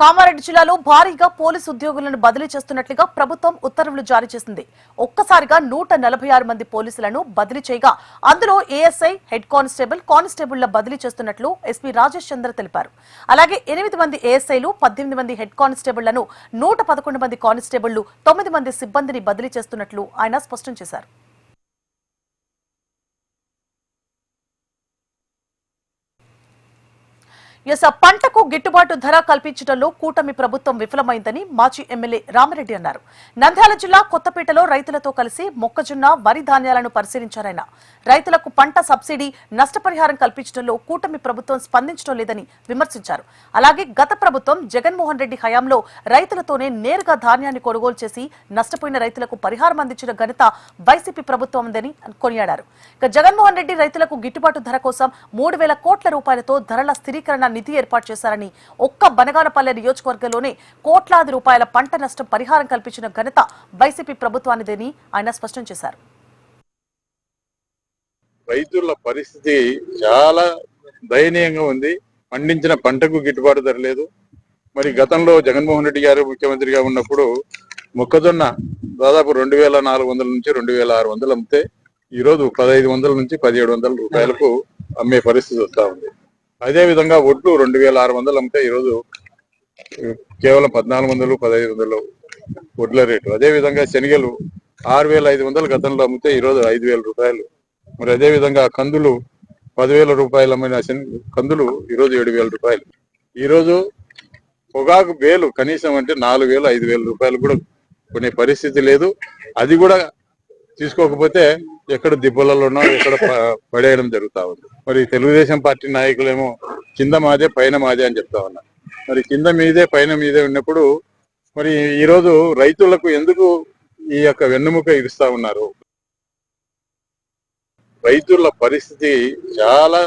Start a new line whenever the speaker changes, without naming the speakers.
కామారెడ్డి జిల్లాలో భారీగా పోలీసు ఉద్యోగులను బదిలీ చేస్తున్నట్లుగా ప్రభుత్వం ఉత్తర్వులు జారీ చేసింది. ఒక్కసారిగా 146 మంది పోలీసులను బదిలీ చేయగా అందులో ఏఎస్ఐ, హెడ్ కానిస్టేబుల్, కానిస్టేబుళ్ల బదిలీ చేస్తున్నట్లు ఎస్పీ రాజేష్ చంద్ర తెలిపారు. అలాగే 8 మంది ఏఎస్ఐలు, 18 మంది హెడ్ కానిస్టేబుళ్లను, 111 మంది కానిస్టేబుళ్లు, 9 మంది సిబ్బందిని బదిలీ చేస్తున్నట్లు ఆయన స్పష్టం చేశారు. పంటకు గిట్టుబాటు ధర కల్పించడంలో కూటమి ప్రభుత్వం విఫలమైందని మాజీ ఎమ్మెల్యే రామిరెడ్డి అన్నారు. నంద్యాల జిల్లా కొత్తపేటలో రైతులతో కలిసి మొక్కజొన్న, వరి ధాన్యాలను పరిశీలించారాయన. రైతులకు పంట సబ్సిడీ, నష్టపరిహారం కల్పించడంలో కూటమి ప్రభుత్వం స్పందించడం లేదని విమర్శించారు. అలాగే గత ప్రభుత్వం జగన్మోహన్ రెడ్డి హయాంలో రైతులతోనే నేరుగా ధాన్యాన్ని కొనుగోలు చేసి నష్టపోయిన రైతులకు పరిహారం అందించిన ఘనత వైసీపీ ప్రభుత్వం ఉందని కొనియాడారు. జగన్మోహన్ రెడ్డి రైతులకు గిట్టుబాటు ధర కోసం 3,000 కోట్ల రూపాయలతో ధరల స్థిరీకరణ నిధి ఏర్పాటు చేశారని, ఒక్క బనగానపల్లె నియోజకవర్గంలోనే కోట్లాది రూపాయల పంట నష్టం పరిహారం కల్పించిన ఘనత వైసీపీ ప్రభుత్వానిదని ఆయన స్పష్టం చేశారు.
రైతుల పరిస్థితి చాలా దయనీయంగా ఉంది. పండించిన పంటకు గిట్టుబాటు ధర లేదు. మరి గతంలో జగన్మోహన్ రెడ్డి గారు ముఖ్యమంత్రిగా ఉన్నప్పుడు మొక్కజొన్న దాదాపు 2,400 నుంచి 2,600 అమ్మితే ఈరోజు 1,500 నుంచి 1,700 రూపాయలకు అమ్మే పరిస్థితి వస్తా ఉంది. అదే విధంగా ఒడ్లు 2,600 అమ్మితే ఈరోజు కేవలం 1,400, 1,500 ఒడ్ల రేటు. అదే విధంగా శనగలు 6,500 గతంలో అమ్మితే ఈరోజు 5,000 రూపాయలు. మరి అదే విధంగా కందులు 10,000 రూపాయలు అమ్మిన కందులు ఈరోజు 7,000 రూపాయలు. ఈరోజు పొగాకు బేలు కనీసం అంటే 4,000, 5,000 రూపాయలు కూడా కొనే పరిస్థితి లేదు. అది కూడా తీసుకోకపోతే ఎక్కడ దిబ్బలలోనో ఎక్కడ పడేయడం జరుగుతా ఉంది. మరి తెలుగుదేశం పార్టీ నాయకులేమో కింద మాదే పైన మాదే అని చెప్తా ఉన్నారు. మరి కింద మీదే పైన మీదే ఉన్నప్పుడు మరి ఈరోజు రైతులకు ఎందుకు ఈ యొక్క వెన్నుముక ఇరుస్తా ఉన్నారు? రైతుల పరిస్థితి చాలా